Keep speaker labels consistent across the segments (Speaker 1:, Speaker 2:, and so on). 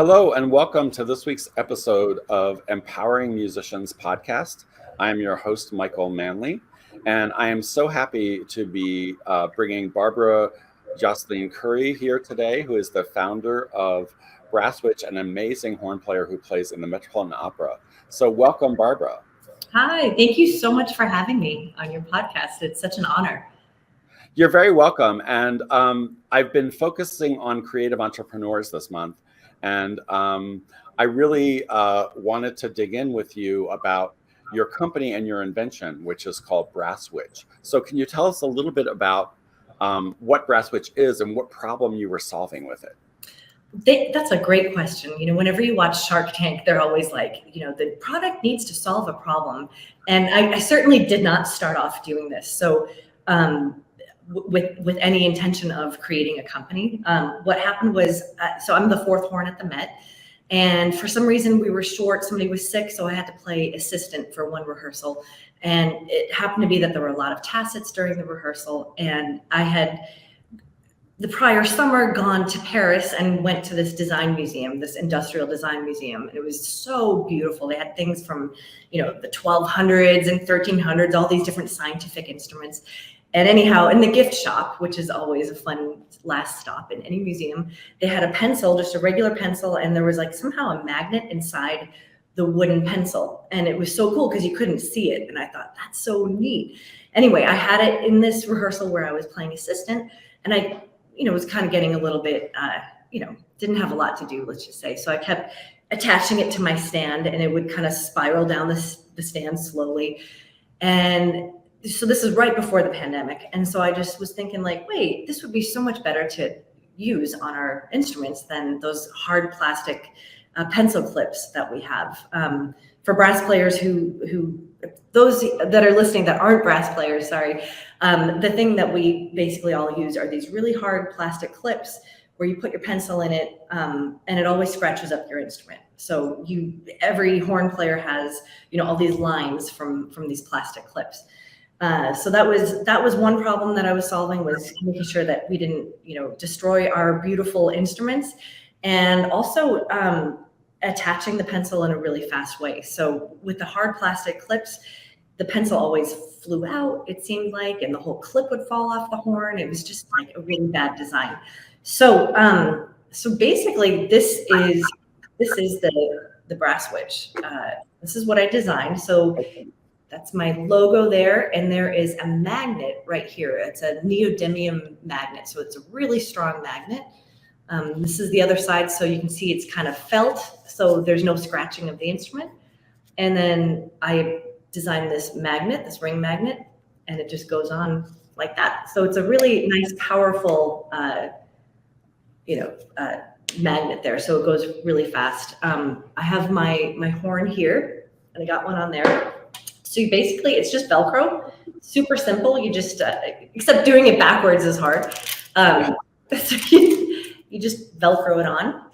Speaker 1: Hello and welcome to this week's episode of Empowering Musicians podcast. I am your host, Michael Manley, and I am so happy to be bringing Barbara Jostlein Currie here today, who is the founder of Brasswitch, an amazing horn player who plays in the Metropolitan Opera. So welcome, Barbara.
Speaker 2: Hi, thank you so much for having me on your podcast. It's such an honor.
Speaker 1: You're very welcome. And I've been focusing on creative entrepreneurs this month. And I really wanted to dig in with you about your company and your invention, which is called Brasswitch. So can you tell us a little bit about what Brasswitch is and what problem you were solving with it?
Speaker 2: That's a great question. Whenever you watch Shark Tank, they're always like, the product needs to solve a problem. And I certainly did not start off doing this. So with any intention of creating a company. What happened was, so I'm the fourth horn at the Met, and for some reason we were short, somebody was sick, so I had to play assistant for one rehearsal. And it happened to be that there were a lot of tacits during the rehearsal, and I had the prior summer gone to Paris and went to this design museum, this industrial design museum. And it was so beautiful. They had things from, the 1200s and 1300s, all these different scientific instruments. And anyhow, in the gift shop, which is always a fun last stop in any museum, they had a pencil, just a regular pencil, and there was like somehow a magnet inside the wooden pencil. And it was so cool because you couldn't see it. And I thought, that's so neat. Anyway, I had it in this rehearsal where I was playing assistant, and I was kind of getting a little bit, didn't have a lot to do, let's just say. So I kept attaching it to my stand, and it would kind of spiral down the stand slowly. And so this is right before the pandemic. And so I just was thinking like, wait, this would be so much better to use on our instruments than those hard plastic pencil clips that we have. For brass players those that are listening that aren't brass players, sorry, the thing that we basically all use are these really hard plastic clips where you put your pencil in it, and it always scratches up your instrument. So every horn player has, all these lines from these plastic clips. So that was one problem that I was solving, was making sure that we didn't, destroy our beautiful instruments, and also attaching the pencil in a really fast way. So with the hard plastic clips, the pencil always flew out, it seemed like, and the whole clip would fall off the horn. It was just like a really bad design. So basically this is the Brasswitch. This is what I designed. So that's my logo there. And there is a magnet right here. It's a neodymium magnet. So it's a really strong magnet. This is the other side. So you can see it's kind of felt. So there's no scratching of the instrument. And then I designed this magnet, this ring magnet, and it just goes on like that. So it's a really nice, powerful, magnet there. So it goes really fast. I have my horn here, and I got one on there. So basically it's just Velcro, super simple. You just, except doing it backwards is hard. So you just Velcro it on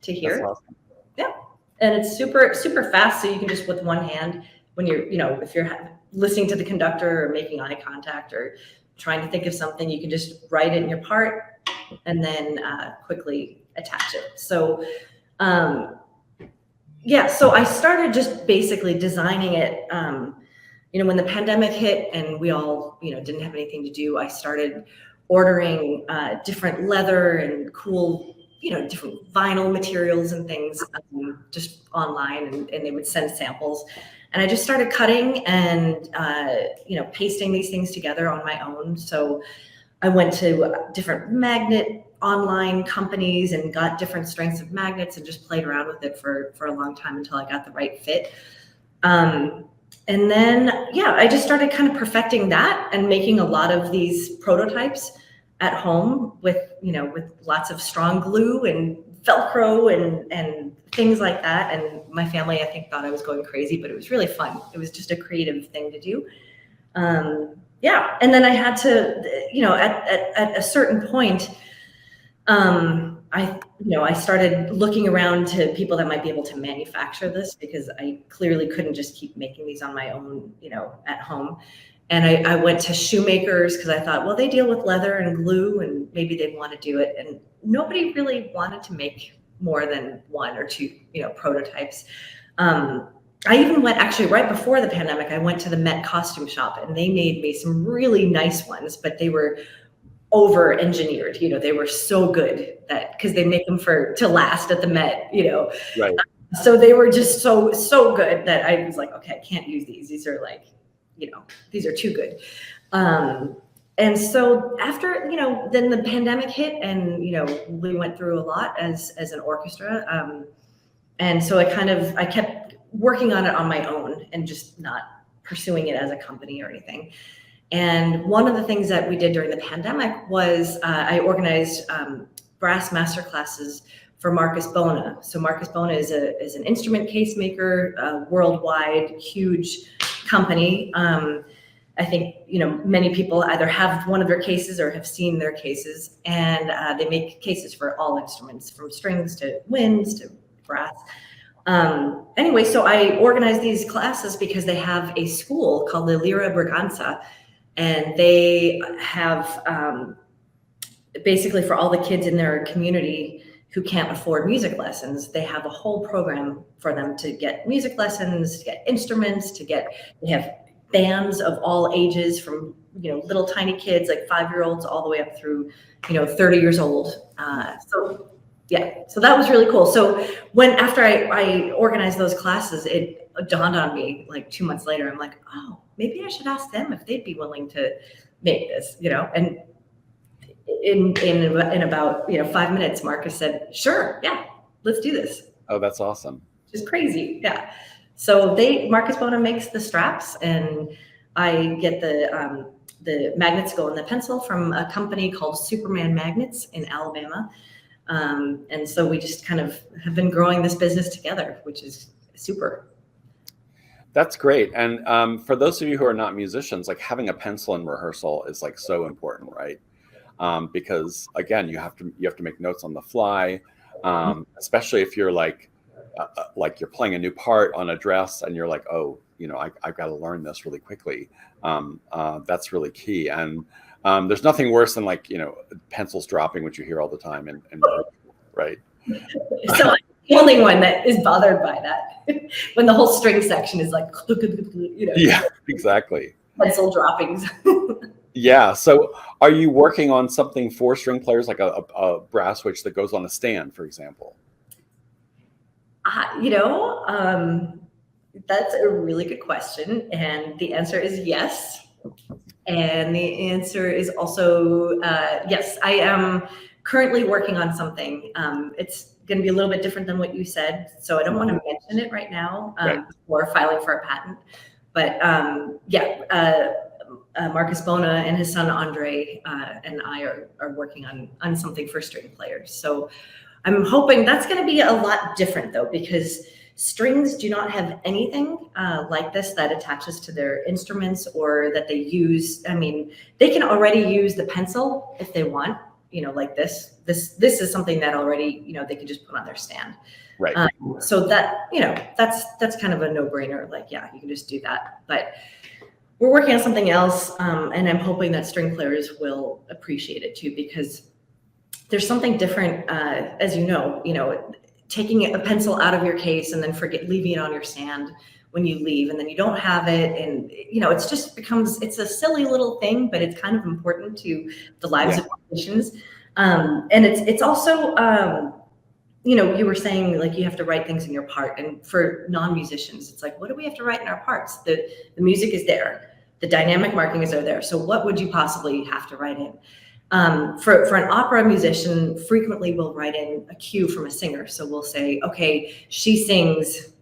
Speaker 2: to here. That's awesome. Yeah. And it's super, super fast. So you can just, with one hand, when you're, if you're listening to the conductor or making eye contact or trying to think of something, you can just write it in your part and then quickly attach it. So, so I started just basically designing it, when the pandemic hit and we all, didn't have anything to do, I started ordering different leather and cool, different vinyl materials and things just online, and they would send samples. And I just started cutting and, pasting these things together on my own. So I went to different magnet online companies and got different strengths of magnets and just played around with it for a long time until I got the right fit. And then, I just started kind of perfecting that and making a lot of these prototypes at home with lots of strong glue and Velcro and things like that. And my family, I think, thought I was going crazy, but it was really fun. It was just a creative thing to do. And then I had to, at a certain point, I started looking around to people that might be able to manufacture this, because I clearly couldn't just keep making these on my own, at home. And I went to shoemakers because I thought, well, they deal with leather and glue and maybe they'd want to do it. And nobody really wanted to make more than one or two, prototypes. I even went, actually right before the pandemic, I went to the Met costume shop, and they made me some really nice ones, but they were over engineered. They were so good that, because they make them to last at the Met,
Speaker 1: Right.
Speaker 2: So they were just so good that I was like, okay, I can't use these. These are like, these are too good. And so after, then the pandemic hit, and, we went through a lot as an orchestra. And so I kept working on it on my own and just not pursuing it as a company or anything. And one of the things that we did during the pandemic was I organized brass master classes for Marcus Bona. So Marcus Bona is an instrument case maker, worldwide, huge company. I think, many people either have one of their cases or have seen their cases, and they make cases for all instruments, from strings to winds to brass. Anyway, so I organized these classes because they have a school called the Lira Braganza, and they have basically for all the kids in their community who can't afford music lessons, they have a whole program for them to get music lessons, to get instruments, they have bands of all ages, from little tiny kids like 5-year-olds all the way up through 30 years old. So that was really cool. So after I organized those classes, it dawned on me like 2 months later. I'm like, oh, maybe I should ask them if they'd be willing to make this, and in about 5 minutes, Marcus said, sure, yeah, let's do this.
Speaker 1: Oh, that's awesome.
Speaker 2: Just crazy. Yeah. So Marcus Bona makes the straps, and I get the magnets go in the pencil from a company called Superman Magnets in Alabama. And so we just kind of have been growing this business together, which is super.
Speaker 1: That's great. And for those of you who are not musicians, like having a pencil in rehearsal is like so important, right? Because again, you have to make notes on the fly, especially if you're like you're playing a new part on a dress and you're like, oh, I've got to learn this really quickly. That's really key. And there's nothing worse than pencils dropping, which you hear all the time, and right.
Speaker 2: So I'm the only one that is bothered by that when the whole string section is like,
Speaker 1: Yeah, exactly.
Speaker 2: Pencil droppings.
Speaker 1: Yeah. So are you working on something for string players, like a brass switch that goes on a stand, for example?
Speaker 2: That's a really good question. And the answer is yes. And the answer is also yes. I am currently working on something. It's going to be a little bit different than what you said, so I don't want to mention it right now before filing for a patent. But Marcus Bona and his son Andre and I are working on something for string players. So I'm hoping that's going to be a lot different, though, because strings do not have anything like this that attaches to their instruments or that they use. I mean, they can already use the pencil if they want, like this. This is something that already, they can just put on their stand.
Speaker 1: Right.
Speaker 2: So that, that's kind of a no-brainer. Like, yeah, you can just do that. But we're working on something else, and I'm hoping that string players will appreciate it too, because there's something different, as taking a pencil out of your case and then leaving it on your stand when you leave, and then you don't have it, and it's just it's a silly little thing, but it's kind of important to the lives of musicians. And it's also you were saying like you have to write things in your part, and for non-musicians, it's like, what do we have to write in our parts? The music is there, the dynamic markings are there, so what would you possibly have to write in? For an opera musician, frequently we'll write in a cue from a singer. So we'll say, okay, she sings,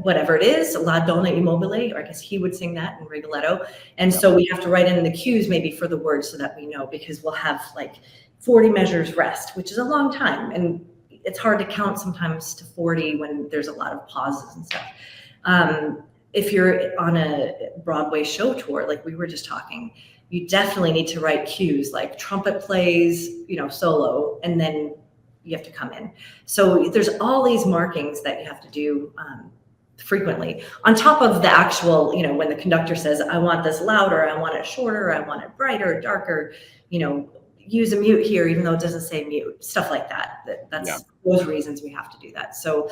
Speaker 2: whatever it is, La Donna Immobile, or I guess he would sing that in Rigoletto. And so we have to write in the cues maybe for the words so that we know, because we'll have like 40 measures rest, which is a long time. And it's hard to count sometimes to 40 when there's a lot of pauses and stuff. If you're on a Broadway show tour, like we were just talking, you definitely need to write cues like trumpet plays, solo, and then you have to come in. So there's all these markings that you have to do frequently, on top of the actual, when the conductor says, I want this louder, I want it shorter, I want it brighter, darker, use a mute here, even though it doesn't say mute, stuff like that. That's those reasons we have to do that. So,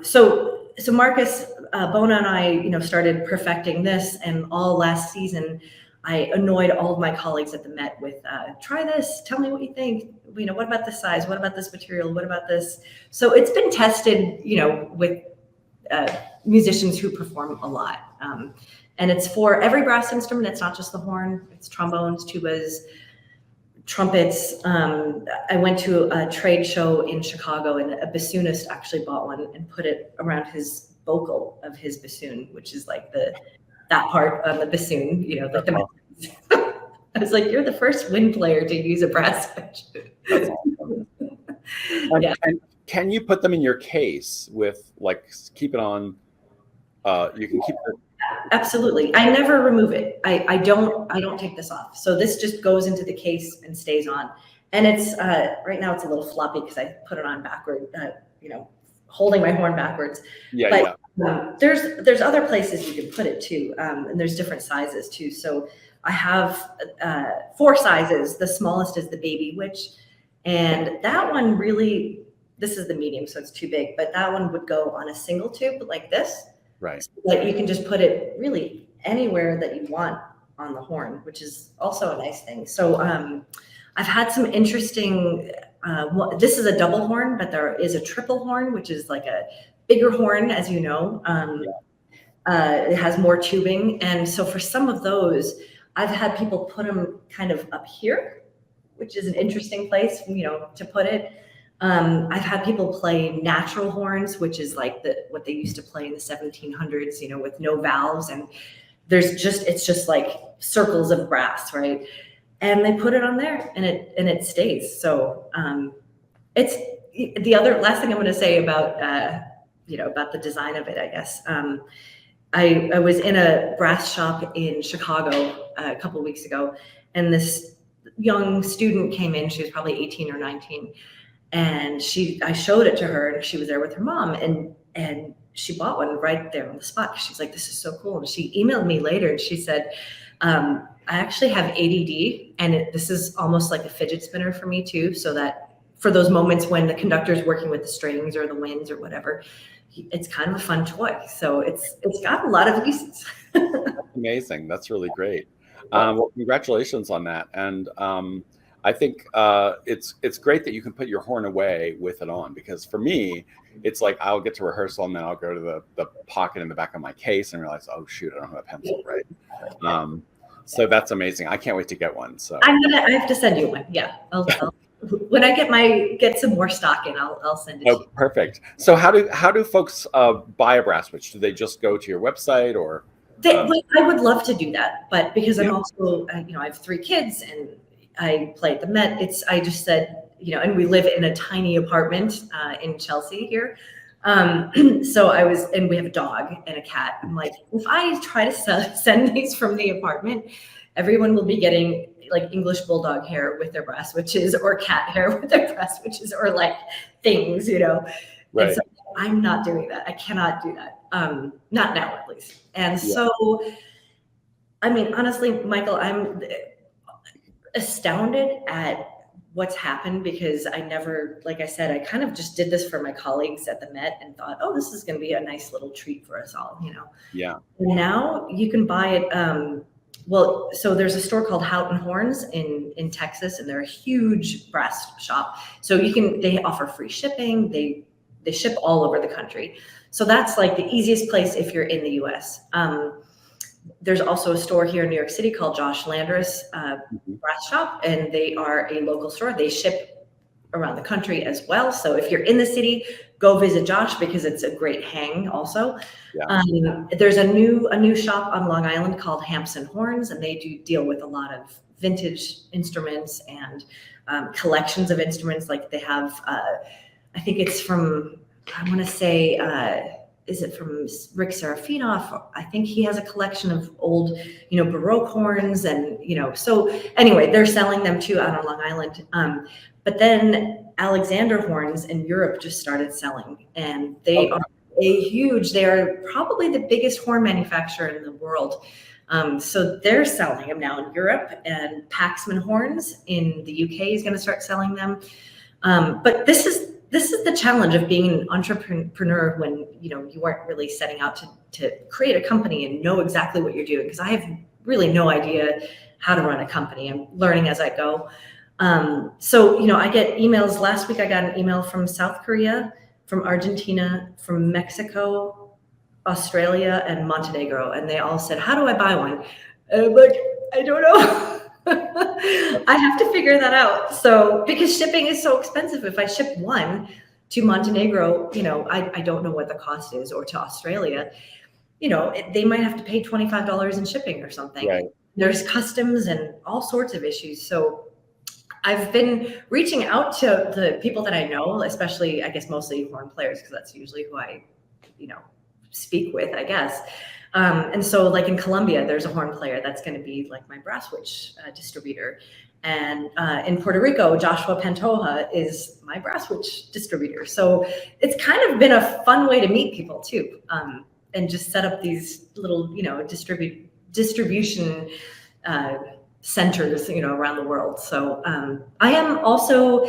Speaker 2: so Marcus, Bona and I, started perfecting this, and all last season, I annoyed all of my colleagues at the Met with, try this, tell me what you think, what about this size? What about this material? What about this? So it's been tested, with musicians who perform a lot. And it's for every brass instrument. It's not just the horn, it's trombones, tubas, trumpets. I went to a trade show in Chicago, and a bassoonist actually bought one and put it around his vocal of his bassoon, which is like that part of the bassoon, like the I was like, you're the first wind player to use a brass switch.
Speaker 1: That's awesome. And can you put them in your case with keep it on? You can keep it.
Speaker 2: Absolutely. I never remove it. I don't take this off. So this just goes into the case and stays on. And it's right now it's a little floppy because I put it on backward, holding my horn backwards. There's other places you can put it too. And there's different sizes too. So I have 4 sizes. The smallest is the baby witch. And that one really, this is the medium, so it's too big, but that one would go on a single tube like this.
Speaker 1: Right.
Speaker 2: So that you can just put it really anywhere that you want on the horn, which is also a nice thing. So I've had some interesting, this is a double horn, but there is a triple horn, which is like a bigger horn, as you know. It has more tubing. And so for some of those, I've had people put them kind of up here, which is an interesting place, to put it. I've had people play natural horns, which is like what they used to play in the 1700s, with no valves, and it's just like circles of brass, right? And they put it on there, and it stays. So it's the last thing I'm going to say about about the design of it, I guess. I was in a brass shop in Chicago a couple of weeks ago, and this young student came in. She was probably 18 or 19. And I showed it to her, and she was there with her mom, and she bought one right there on the spot. She's like, this is so cool. And she emailed me later, and she said, I actually have ADD, and this is almost like a fidget spinner for me too. So that for those moments when the conductor's working with the strings or the winds or whatever, it's kind of a fun toy. So it's got a lot of uses.
Speaker 1: That's amazing. That's really great. Well, congratulations on that. And I think it's great that you can put your horn away with it on, because for me, it's like I'll get to rehearsal and then I'll go to the pocket in the back of my case and realize, oh shoot, I don't have a pencil, right? So that's amazing. I can't wait to get one. So
Speaker 2: I have to send you one. Yeah, I'll when I get some more stock in, I'll send it to you.
Speaker 1: Perfect. So how do folks buy a brass switch? Do they just go to your website or?
Speaker 2: I would love to do that, but because I'm also, I have 3 kids and I play at the Met. I just said, and we live in a tiny apartment in Chelsea here. So and we have a dog and a cat. I'm like, if I try to send these from the apartment, everyone will be getting like English bulldog hair with their brass switches, or cat hair with their brass switches, or like things, Right. So I'm not doing that. I cannot do that. Not now, at least. And so, I mean, honestly, Michael, I'm astounded at what's happened, because I never, like I said, I kind of just did this for my colleagues at the Met and thought, oh, this is going to be a nice little treat for us all, Yeah. And now you can buy it. So there's a store called Houghton Horns in Texas, and they're a huge brass shop. So they offer free shipping. They ship all over the country. So that's like the easiest place if you're in the US. There's also a store here in New York City called Jostlein Brass Shop, and they are a local store. They ship around the country as well. So if you're in the city, go visit Josh, because it's a great hang also. Yeah. There's a new shop on Long Island called Hampson Horns, and they do deal with a lot of vintage instruments and collections of instruments. Like they have, I think it's from, I want to say, is it from Rick Serafinoff? I think he has a collection of old, Baroque horns, and, so anyway, they're selling them too out on Long Island. But then Alexander Horns in Europe just started selling, and they are they are probably the biggest horn manufacturer in the world. So they're selling them now in Europe, and Paxman Horns in the UK is going to start selling them. But this is the challenge of being an entrepreneur when you aren't really setting out to create a company and know exactly what you're doing, because I have really no idea how to run a company. I'm learning as I go. So I get emails. Last week I got an email from South Korea, from Argentina, from Mexico, Australia, and Montenegro, and they all said, "How do I buy one?" And I'm like, I don't know. I have to figure that out. So, because shipping is so expensive, if I ship one to Montenegro, I don't know what the cost is, or to Australia, they might have to pay $25 in shipping or something.
Speaker 1: Right.
Speaker 2: There's customs and all sorts of issues. So I've been reaching out to the people that I know, especially, I guess, mostly horn players, because that's usually who I, speak with, I guess. And so, like in Colombia, there's a horn player that's going to be like my brass witch distributor. And in Puerto Rico, Joshua Pantoja is my brass witch distributor. So it's kind of been a fun way to meet people too, and just set up these little, distribution centers, around the world. So I am also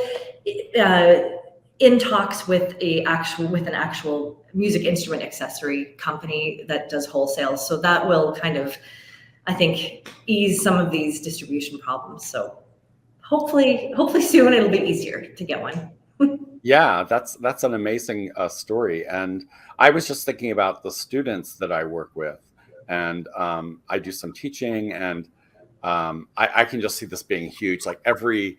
Speaker 2: in talks with an actual music instrument accessory company that does wholesale. So that will kind of, I think, ease some of these distribution problems. So hopefully soon it'll be easier to get one.
Speaker 1: Yeah, that's an amazing story. And I was just thinking about the students that I work with, and I do some teaching, and I can just see this being huge. Like every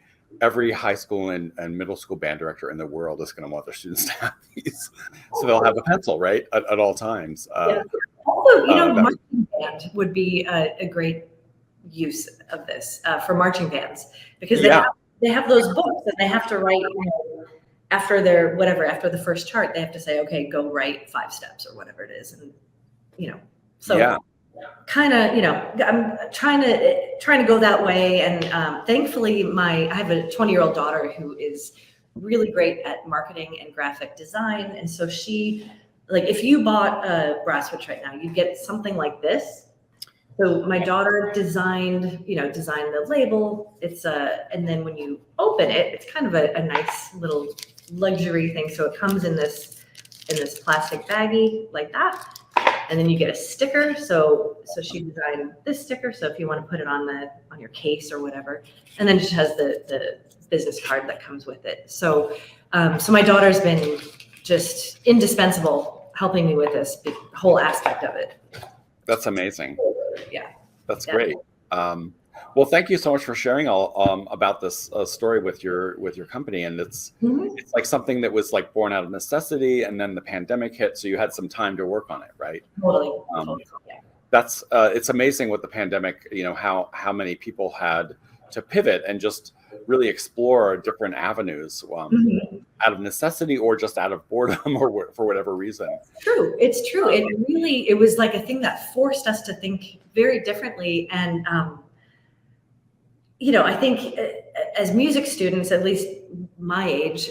Speaker 1: high school and middle school band director in the world is going to want their students to have these, so they'll have a pencil, right, at all times.
Speaker 2: Yeah. Also, marching band would be a great use of this for marching bands, because they have those books that they have to write. After the first chart, they have to say, okay, go write 5 steps or whatever it is, and so. Yeah. Kind of, I'm trying to go that way. And thankfully, I have a 20-year-old daughter who is really great at marketing and graphic design. And so she, like, if you bought a brass witch right now, you get something like this. So my daughter designed the label. It's and then when you open it, it's kind of a nice little luxury thing. So it comes in this plastic baggie like that. And then you get a sticker. So she designed this sticker. So if you want to put it on your case or whatever, and then it just has the business card that comes with it. So my daughter's been just indispensable helping me with this whole aspect of it.
Speaker 1: That's amazing.
Speaker 2: Yeah.
Speaker 1: That's great. Well, thank you so much for sharing all about this story with your company. And it's like something that was like born out of necessity, and then the pandemic hit, so you had some time to work on it, right?
Speaker 2: Totally. Yeah.
Speaker 1: That's it's amazing with the pandemic, how many people had to pivot and just really explore different avenues out of necessity or just out of boredom or for whatever reason.
Speaker 2: It's true. It was like a thing that forced us to think very differently. And I think as music students, at least my age,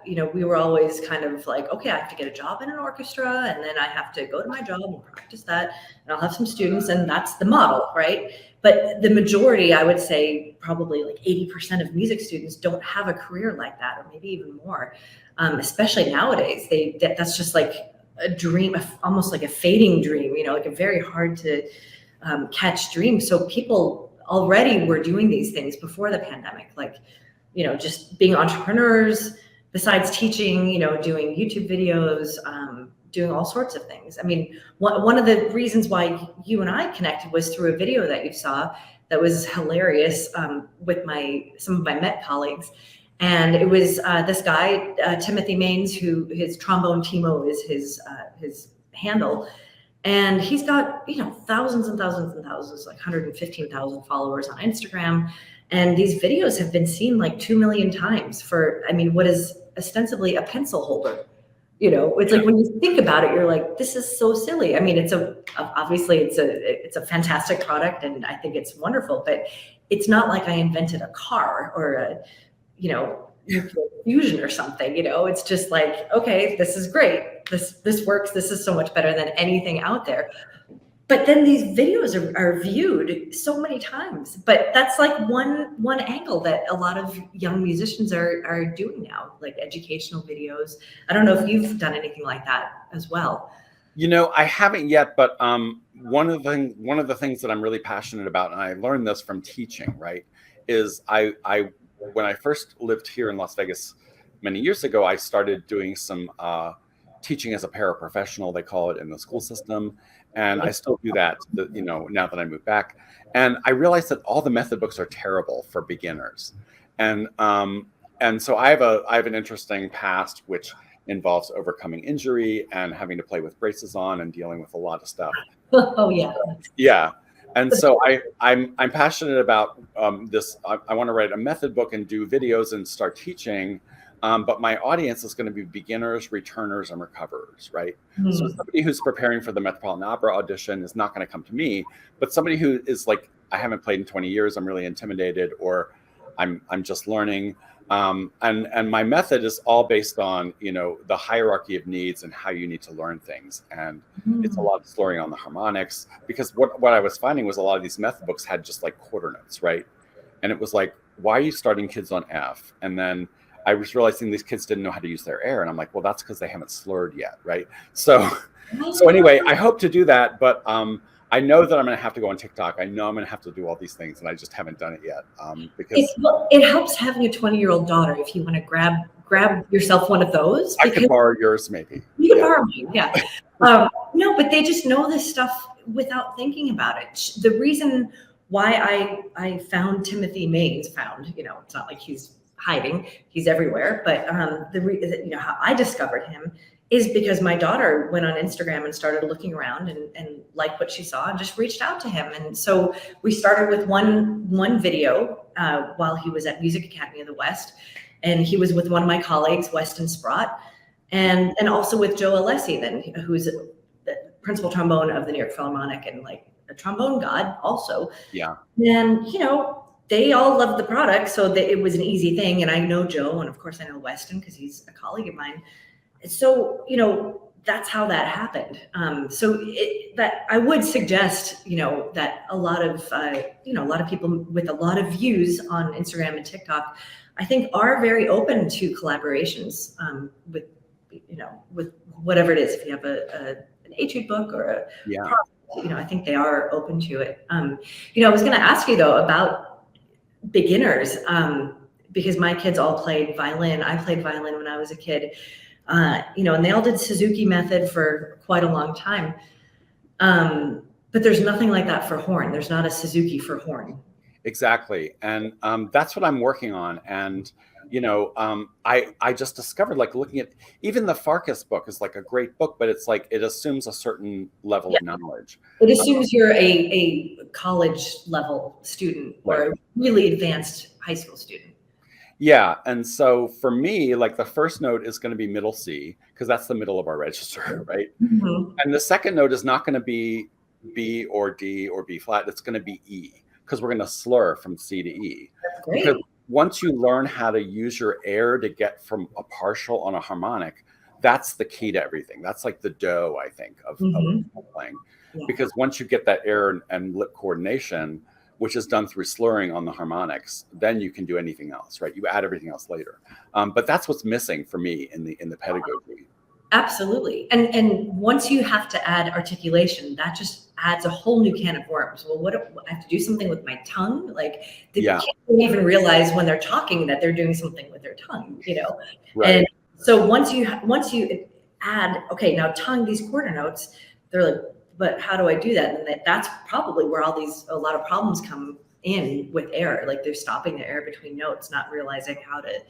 Speaker 2: we were always kind of like, okay, I have to get a job in an orchestra, and then I have to go to my job and practice that, and I'll have some students, and that's the model, right? But the majority, I would say probably like 80% of music students don't have a career like that, or maybe even more, especially nowadays. That's just like a dream, almost like a fading dream, like a very hard to catch dream. So people already were doing these things before the pandemic, like, just being entrepreneurs, besides teaching, doing YouTube videos, doing all sorts of things. I mean, one of the reasons why you and I connected was through a video that you saw that was hilarious with some of my Met colleagues. And it was this guy, Timothy Maines, who his trombone Timo is his handle. And he's got, thousands and thousands and thousands, like 115,000 followers on Instagram. And these videos have been seen like 2 million times for, what is ostensibly a pencil holder. It's like, when you think about it, you're like, this is so silly. Obviously it's a fantastic product, and I think it's wonderful, but it's not like I invented a car or a, fusion or something. It's just like, okay, this is great. This works. This is so much better than anything out there. but then these videos are viewed so many times. But that's like one angle that a lot of young musicians are doing now, like educational videos. I don't know if you've done anything like that as well.
Speaker 1: I haven't yet, but one of the things that I'm really passionate about, and I learned this from teaching, right, is I when I first lived here in Las Vegas many years ago, I started doing some teaching as a paraprofessional, they call it, in the school system. And I still do that, now that I moved back. And I realized that all the method books are terrible for beginners. And so I have an interesting past, which involves overcoming injury and having to play with braces on and dealing with a lot of stuff.
Speaker 2: Oh yeah.
Speaker 1: Yeah. And so I'm passionate about this. I want to write a method book and do videos and start teaching. But my audience is going to be beginners, returners, and recoverers, right? So somebody who's preparing for the Metropolitan Opera audition is not going to come to me, but somebody who is like, I haven't played in 20 years, I'm really intimidated, or I'm just learning. And my method is all based on, the hierarchy of needs and how you need to learn things. And it's a lot of slurring on the harmonics, because what I was finding was a lot of these method books had just like quarter notes, right? And it was like, why are you starting kids on F? And then I was realizing these kids didn't know how to use their air. And I'm like, well, that's because they haven't slurred yet, right? So anyway, I hope to do that, but I know that I'm going to have to go on TikTok. I know I'm going to have to do all these things, and I just haven't done it yet. Because
Speaker 2: it helps having a 20-year-old daughter if you want to grab yourself one of those.
Speaker 1: I could borrow yours, maybe.
Speaker 2: You can borrow mine, yeah. No, but they just know this stuff without thinking about it. The reason why I found Timothy Maines, it's not like he's hiding, he's everywhere, but how I discovered him is because my daughter went on Instagram and started looking around and liked what she saw and just reached out to him. And so we started with one video while he was at Music Academy of the West, and he was with one of my colleagues, Weston Sprott, and also with Joe Alessi, who's the principal trombone of the New York Philharmonic and like a trombone god also.
Speaker 1: Yeah.
Speaker 2: And they all loved the product, so it was an easy thing. And I know Joe, and of course I know Weston because he's a colleague of mine. So, that's how that happened. That I would suggest, that a lot of people with a lot of views on Instagram and TikTok, I think, are very open to collaborations with whatever it is. If you have an etude book or a product, I think they are open to it. I was going to ask you though about beginners, because my kids all played violin. I played violin when I was a kid. And they all did Suzuki method for quite a long time. But there's nothing like that for horn. There's not a Suzuki for horn.
Speaker 1: Exactly. And that's what I'm working on. And, I just discovered, like, looking at even the Farkas book is like a great book, but it's like, it assumes a certain level of knowledge.
Speaker 2: It assumes you're a college level student or a really advanced high school student.
Speaker 1: Yeah. And so for me, like, the first note is going to be middle C, because that's the middle of our register, right?
Speaker 2: Mm-hmm.
Speaker 1: And the second note is not going to be B or D or B flat. It's going to be E, because we're going to slur from C to E.
Speaker 2: That's great.
Speaker 1: Because once you learn how to use your air to get from a partial on a harmonic, that's the key to everything. That's like the dough, I think, of playing. Yeah. Because once you get that air and lip coordination, which is done through slurring on the harmonics, then you can do anything else, right? You add everything else later. But that's what's missing for me in the pedagogy.
Speaker 2: Absolutely. And once you have to add articulation, that just adds a whole new can of worms. Well, what I have to do something with my tongue? Like, they can't even realize when they're talking that they're doing something with their tongue, Right. And so once you add, okay, now tongue, these quarter notes, they're like, but how do I do that? And that's probably where a lot of problems come in with air. Like, they're stopping the air between notes, not realizing how to,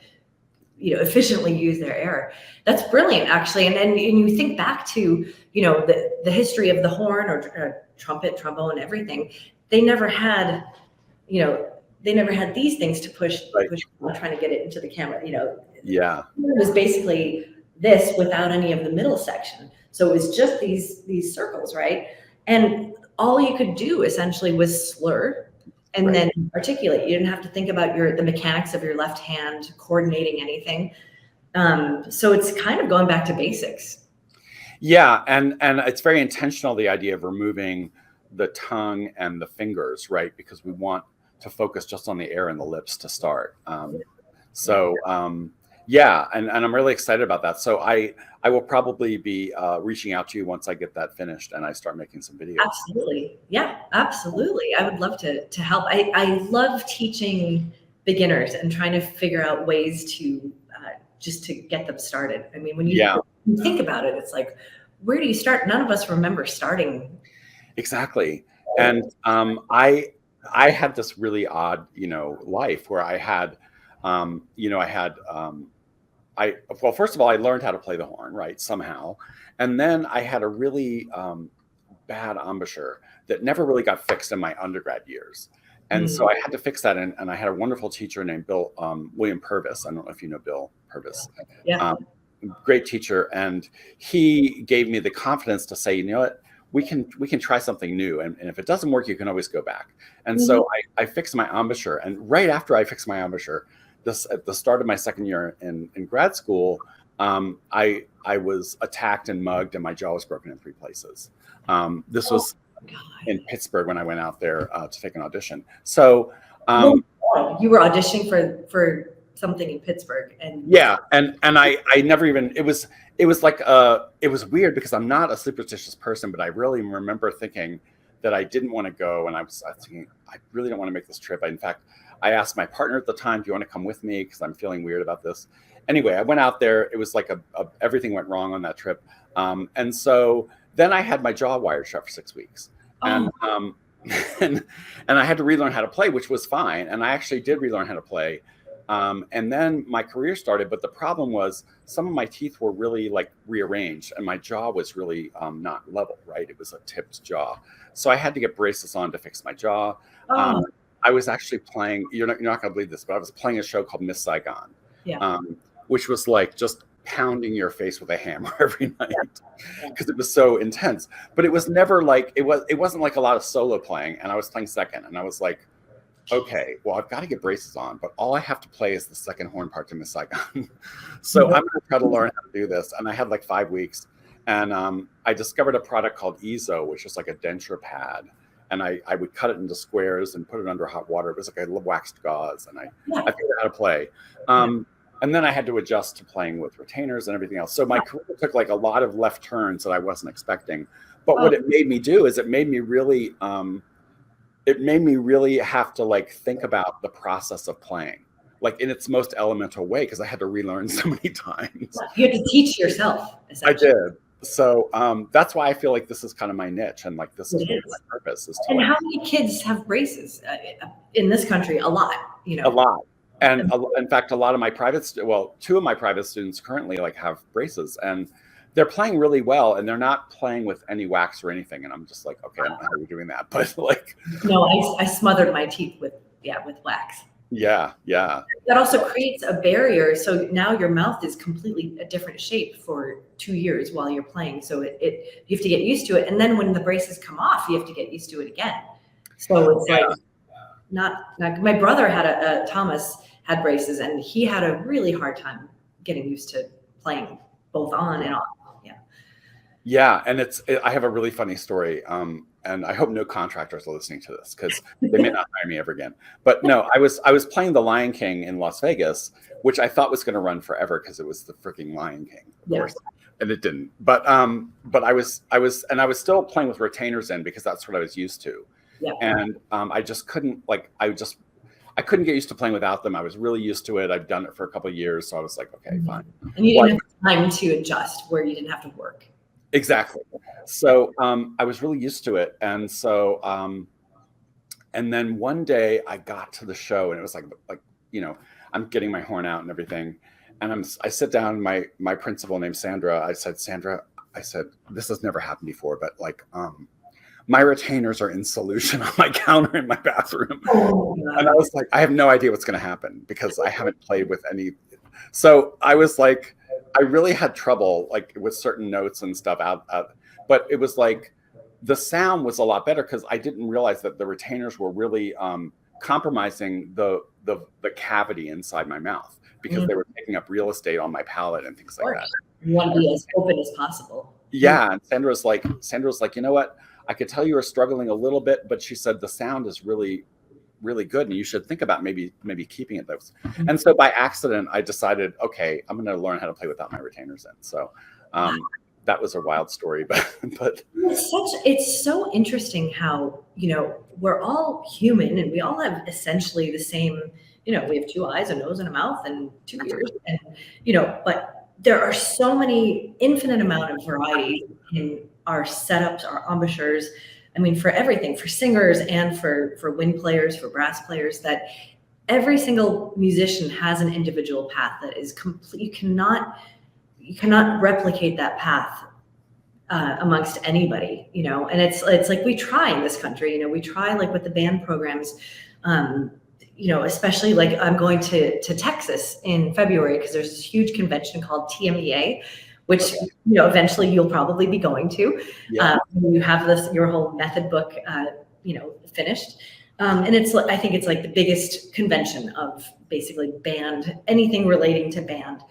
Speaker 2: efficiently use their air. That's brilliant, actually. And you think back to, the history of the horn or trumpet, trombone, everything. They never had, these things to push trying to get it into the camera,
Speaker 1: Yeah.
Speaker 2: It was basically this without any of the middle section. So it was just these circles, right? And all you could do essentially was slur and then articulate. You didn't have to think about the mechanics of your left hand coordinating anything. So it's kind of going back to basics.
Speaker 1: Yeah, and it's very intentional, the idea of removing the tongue and the fingers, right? Because we want to focus just on the air and the lips to start. Yeah, and I'm really excited about that. So I will probably be reaching out to you once I get that finished and I start making some videos.
Speaker 2: Absolutely. Yeah, absolutely. I would love to help. I love teaching beginners and trying to figure out ways to just to get them started. I mean, when you think about it, it's like, where do you start? None of us remember starting.
Speaker 1: Exactly. And I had this really odd, life where I had, well, first of all, I learned how to play the horn, right, somehow. And then I had a really bad embouchure that never really got fixed in my undergrad years. And so I had to fix that. And I had a wonderful teacher named William Purvis. I don't know if you know Bill Purvis.
Speaker 2: Yeah.
Speaker 1: Great teacher. And he gave me the confidence to say, you know what, we can try something new. And if it doesn't work, you can always go back. And so I fixed my embouchure. And right after I fixed my embouchure, at the start of my second year in grad school, I was attacked and mugged and my jaw was broken in 3 places. This was in Pittsburgh when I went out there to take an audition. So
Speaker 2: you were auditioning for something in Pittsburgh, and
Speaker 1: I never even, it was like it was weird because I'm not a superstitious person, but I really remember thinking that I didn't want to go, and I was thinking I really don't want to make this trip. In fact, I asked my partner at the time, "Do you want to come with me? Because I'm feeling weird about this." Anyway, I went out there. It was like everything went wrong on that trip, and so then I had my jaw wired shut for 6 weeks. And I had to relearn how to play, which was fine. And I actually did relearn how to play. And then my career started. But the problem was some of my teeth were really like rearranged and my jaw was really not level, right? It was a tipped jaw. So I had to get braces on to fix my jaw. I was actually playing, you're not going to believe this, but I was playing a show called Miss Saigon, which was like just pounding your face with a hammer every night because it was so intense. But it was never like it wasn't like a lot of solo playing, and I was playing second, and I was like, okay, well, I've got to get braces on, but all I have to play is the second horn part to Miss Saigon. So I'm going to try to learn how to do this. And I had like 5 weeks, and I discovered a product called Ezo, which is like a denture pad, and I would cut it into squares and put it under hot water. It was like a waxed gauze, and I figured out how to play. And then I had to adjust to playing with retainers and everything else. So my career took like a lot of left turns that I wasn't expecting. But what it made me do is it made me really have to like think about the process of playing, like in its most elemental way, because I had to relearn so many times.
Speaker 2: You had to teach yourself.
Speaker 1: I did. So that's why I feel like this is kind of my niche, and like this is my purpose.
Speaker 2: And how many kids have braces in this country? A lot,
Speaker 1: A lot. And in fact, a lot of my two of my private students currently like have braces, and they're playing really well, and they're not playing with any wax or anything. And I'm just like, okay, I don't know how you're doing that, but like,
Speaker 2: no, I smothered my teeth with wax.
Speaker 1: Yeah.
Speaker 2: That also creates a barrier. So now your mouth is completely a different shape for 2 years while you're playing. So you have to get used to it, and then when the braces come off, you have to get used to it again. So it's like not my brother had Thomas had braces, and he had a really hard time getting used to playing both on and off.
Speaker 1: Yeah, and I have a really funny story, and I hope no contractors are listening to this because they may not hire me ever again. But no, I was playing The Lion King in Las Vegas, which I thought was going to run forever because it was the freaking Lion King, of course, and it didn't. But I was still playing with retainers in because that's what I was used to. Yeah. And I just couldn't I couldn't get used to playing without them. I was really used to it. I've done it for a couple of years. So I was like, okay, fine.
Speaker 2: And you didn't have time to adjust where you didn't have to work.
Speaker 1: Exactly. So I was really used to it. And so, and then one day I got to the show and it was like, I'm getting my horn out and everything. And I sit down, my principal named Sandra, I said, this has never happened before, but like, my retainers are in solution on my counter in my bathroom. And I was like, I have no idea what's going to happen because I haven't played with any. So I was like, I really had trouble like with certain notes and stuff out. But it was like, the sound was a lot better because I didn't realize that the retainers were really compromising the cavity inside my mouth because they were taking up real estate on my palate and things like that.
Speaker 2: You want to be as open as possible.
Speaker 1: Yeah. And Sandra's like, you know what? I could tell you were struggling a little bit, but she said the sound is really, really good, and you should think about maybe keeping it those. And so by accident, I decided, okay, I'm going to learn how to play without my retainers in. So that was a wild story, but
Speaker 2: it's so interesting how, we're all human and we all have essentially the same, we have 2 eyes, a nose, and a mouth, and 2 ears, and but there are so many infinite amount of variety in our setups, our embouchures. I mean, for everything, for singers and for wind players, for brass players, that every single musician has an individual path that is complete. You cannot replicate that path amongst anybody, and it's like we try in this country, we try like with the band programs, especially like I'm going to Texas in February because there's this huge convention called TMEA, which eventually you'll probably be going to.
Speaker 1: Yeah.
Speaker 2: You have your whole method book, finished, and I think it's like the biggest convention of basically band, anything relating to band.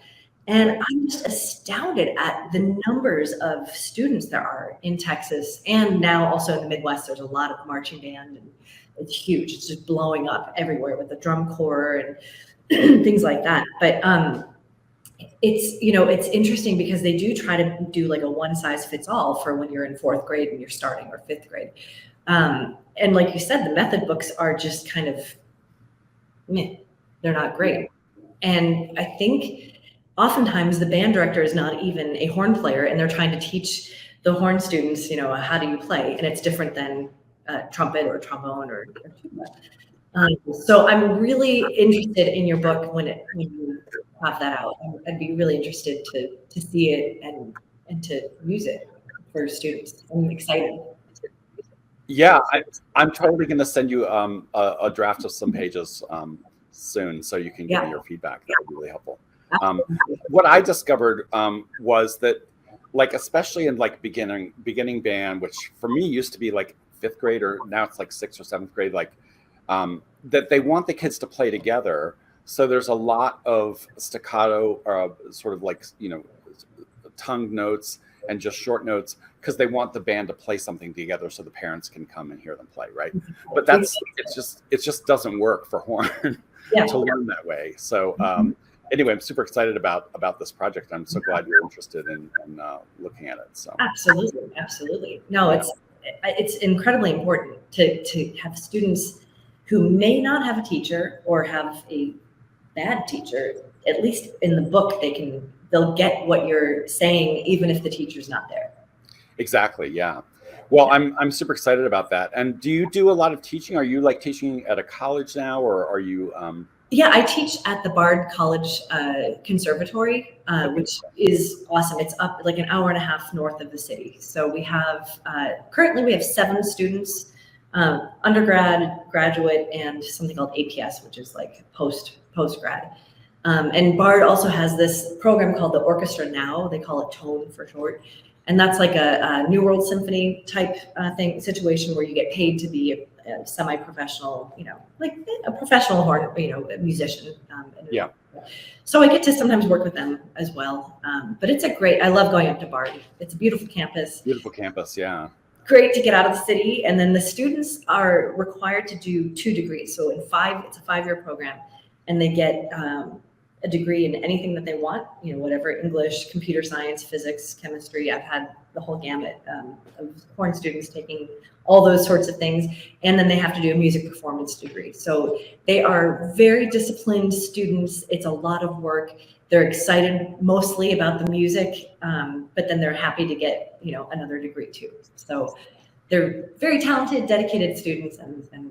Speaker 2: And I'm just astounded at the numbers of students there are in Texas, and now also in the Midwest. There's a lot of marching band, and it's huge. It's just blowing up everywhere with the drum corps and things like that. But it's interesting because they do try to do like a one size fits all for when you're in 4th grade and you're starting, or 5th grade. And like you said, the method books are just kind of meh. They're not great. And I think oftentimes the band director is not even a horn player, and they're trying to teach the horn students, how do you play? And it's different than trumpet or trombone or tuba. So I'm really interested in your book when you have that out. I'd be really interested to see it and to use it for students. I'm excited.
Speaker 1: Yeah, I'm totally going to send you a draft of some pages soon, so you can give me your feedback. That would be really helpful. What I discovered was that, like, especially in like beginning band, which for me used to be like 5th grade, or now it's like 6th or 7th grade, like that they want the kids to play together. So there's a lot of staccato, sort of like tongue notes and just short notes, because they want the band to play something together so the parents can come and hear them play, right? But it just doesn't work for horn to learn that way. So anyway, I'm super excited about this project. I'm so glad you're interested in looking at it. So
Speaker 2: absolutely. No, it's incredibly important to have students who may not have a teacher or have a bad teacher. At least in the book, they'll get what you're saying, even if the teacher's not there.
Speaker 1: Exactly. Yeah. Well, I'm super excited about that. And do you do a lot of teaching? Are you like teaching at a college now, or are you?
Speaker 2: Yeah, I teach at the Bard College Conservatory, which is awesome. It's up like an hour and a half north of the city. So we have currently we have 7 students, undergrad, graduate, and something called APS, which is like post-grad. And Bard also has this program called the Orchestra Now. They call it TONE for short. And that's like a New World Symphony type situation where you get paid to be a semi-professional, like a professional horn, musician.
Speaker 1: Yeah.
Speaker 2: So I get to sometimes work with them as well. But I love going up to Bard. It's a beautiful campus.
Speaker 1: Beautiful campus, yeah.
Speaker 2: Great to get out of the city. And then the students are required to do 2 degrees. So it's a 5-year program, and they get a degree in anything that they want, whatever, English, computer science, physics, chemistry. I've had the whole gamut of horn students taking all those sorts of things. And then they have to do a music performance degree. So they are very disciplined students. It's a lot of work. They're excited mostly about the music, but then they're happy to get, another degree too. So they're very talented, dedicated students, and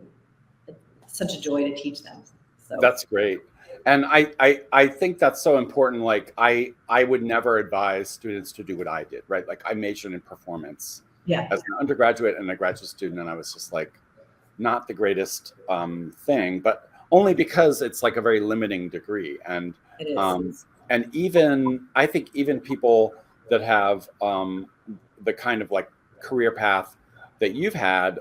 Speaker 2: it's such a joy to teach them. So
Speaker 1: that's great. And I think that's so important. Like I would never advise students to do what I did, right? Like I majored in performance as an undergraduate and a graduate student, and I was just like not the greatest thing, but only because it's like a very limiting degree. And
Speaker 2: it is.
Speaker 1: And I think even people that have the kind of like career path that you've had,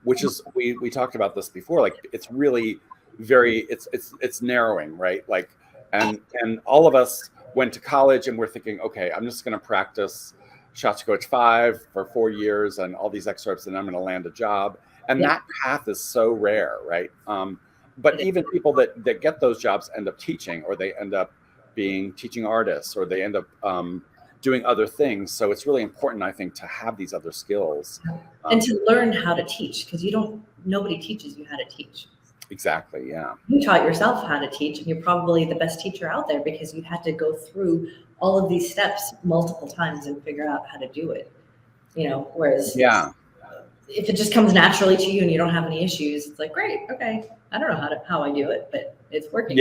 Speaker 1: which is we talked about this before, like it's really it's narrowing, right? Like, and all of us went to college and we're thinking, okay, I'm just going to practice Shostakovich 5 for 4 years and all these excerpts, and I'm going to land a job. And that path is so rare, right? But even people that get those jobs end up teaching, or they end up being teaching artists, or they end up doing other things. So it's really important, I think, to have these other skills.
Speaker 2: And to learn how to teach, because nobody teaches you how to teach.
Speaker 1: Exactly, yeah.
Speaker 2: You taught yourself how to teach, and you're probably the best teacher out there because you had to go through all of these steps multiple times and figure out how to do it. Whereas if it just comes naturally to you and you don't have any issues, it's like, great, okay, I don't know how I do it, but it's working.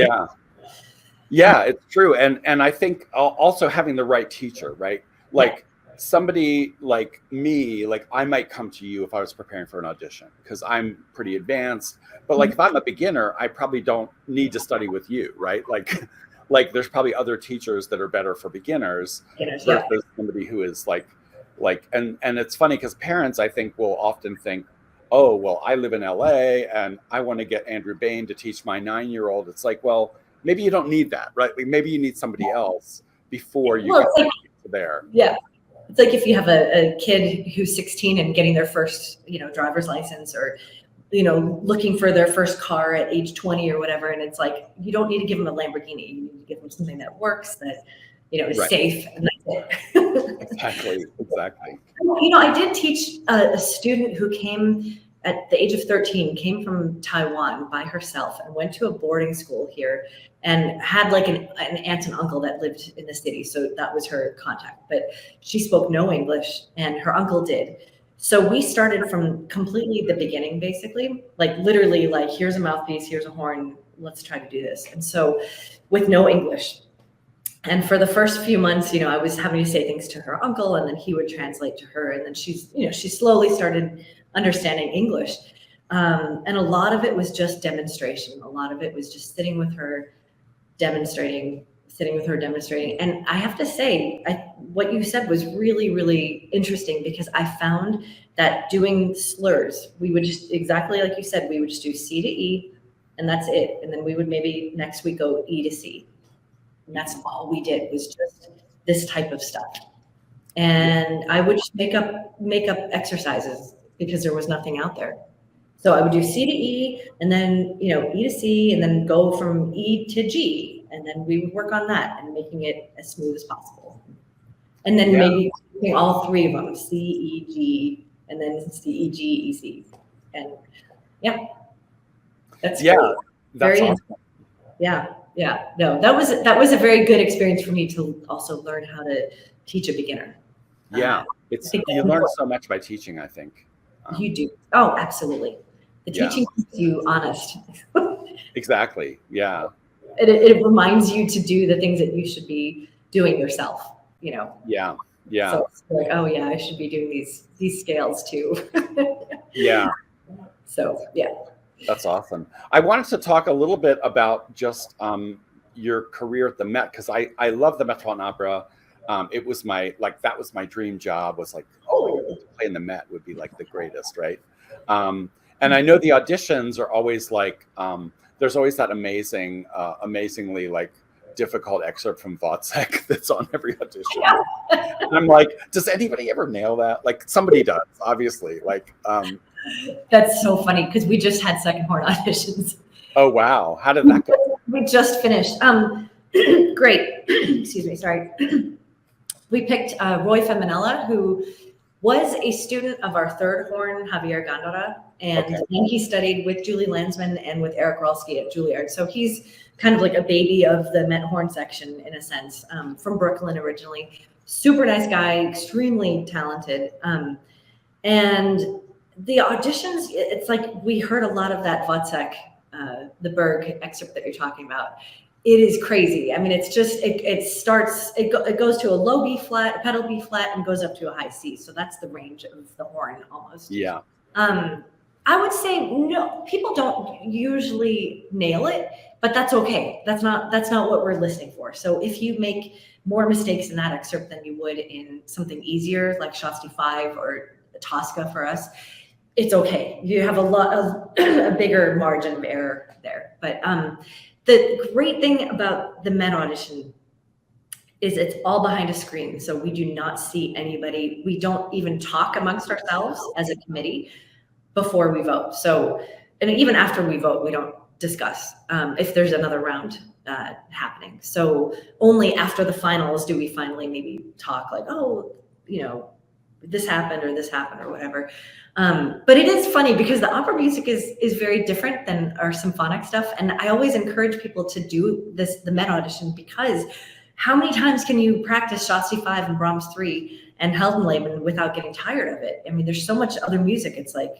Speaker 1: Yeah, it's true. And I think also having the right teacher, right? Like somebody like me, like I might come to you if I was preparing for an audition because I'm pretty advanced. But like if I'm a beginner, I probably don't need to study with you, right? Like there's probably other teachers that are better for beginners versus somebody who is and it's funny because parents, I think, will often think, oh, well, I live in LA and I want to get Andrew Bain to teach my 9-year-old. It's like, well, maybe you don't need that, right? Like maybe you need somebody else before you get there.
Speaker 2: Yeah. It's like if you have a kid who's 16 and getting their first, driver's license, or, looking for their first car at age 20 or whatever. And it's like, you don't need to give them a Lamborghini. You need to give them something that works, that, is safe. And that's it.
Speaker 1: Exactly.
Speaker 2: I did teach a student who came at the age of 13, came from Taiwan by herself and went to a boarding school here and had like an aunt and uncle that lived in the city. So that was her contact, but she spoke no English and her uncle did. So we started from completely the beginning, basically, like literally like, here's a mouthpiece, here's a horn, let's try to do this. And so with no English. And for the first few months, I was having to say things to her uncle and then he would translate to her. And then she slowly started understanding English. And a lot of it was just demonstration. A lot of it was just sitting with her, demonstrating. And I have to say, what you said was really, really interesting because I found that doing slurs, we would just, exactly like you said, we would just do C to E and that's it. And then we would maybe next week go E to C. And that's all we did, was just this type of stuff. And I would just make up exercises because there was nothing out there. So I would do C to E and then, E to C and then go from E to G. And then we would work on that and making it as smooth as possible. And then maybe doing all three of them, C, E, G, and then C, E, G, E, C. And that's great.
Speaker 1: That's awesome.
Speaker 2: No, that was a very good experience for me to also learn how to teach a beginner.
Speaker 1: You learn so much by teaching, I think.
Speaker 2: You do. Oh, absolutely. The teaching keeps you honest.
Speaker 1: Exactly. Yeah.
Speaker 2: It reminds you to do the things that you should be doing yourself, Yeah. So it's like, oh yeah, I should be doing these scales too. So
Speaker 1: That's awesome. I wanted to talk a little bit about just your career at the Met, because I love the Metropolitan Opera. It was that was my dream job, was like, to play in the Met would be like the greatest, right? And I know the auditions are always like, there's always that amazingly like difficult excerpt from Wozzeck that's on every audition. And I'm like, does anybody ever nail that? Like somebody does, obviously. Like,
Speaker 2: that's so funny because we just had second horn auditions.
Speaker 1: Oh wow, how did that go?
Speaker 2: We just finished. Great. Excuse me. Sorry. We picked Roy Feminella, who was a student of our third horn, Javier Gondora, and then he studied with Julie Landsman and with Eric Rolski at Juilliard. So he's kind of like a baby of the Met horn section in a sense, from Brooklyn originally. Super nice guy, extremely talented. And the auditions, it's like we heard a lot of that Wozzeck, the Berg excerpt that you're talking about. It is crazy. I mean, it's just, it goes to a low B flat, a pedal B flat, and goes up to a high C. So that's the range of the horn almost.
Speaker 1: Yeah.
Speaker 2: I would say no, people don't usually nail it, but that's okay. That's not what we're listening for. So if you make more mistakes in that excerpt than you would in something easier like Shosti 5 or Tosca for us, it's okay. You have a bigger margin of error there. But the great thing about the Met audition is it's all behind a screen. So we do not see anybody. We don't even talk amongst ourselves as a committee before we vote. So, and even after we vote, we don't discuss if there's another round happening. So only after the finals do we finally maybe talk like, oh, you know, this happened or whatever. But it is funny because the opera music is very different than our symphonic stuff. And I always encourage people to do the Met audition, because how many times can you practice Shasti 5 and Brahms 3 and Heldenleben without getting tired of it? I mean, there's so much other music. It's like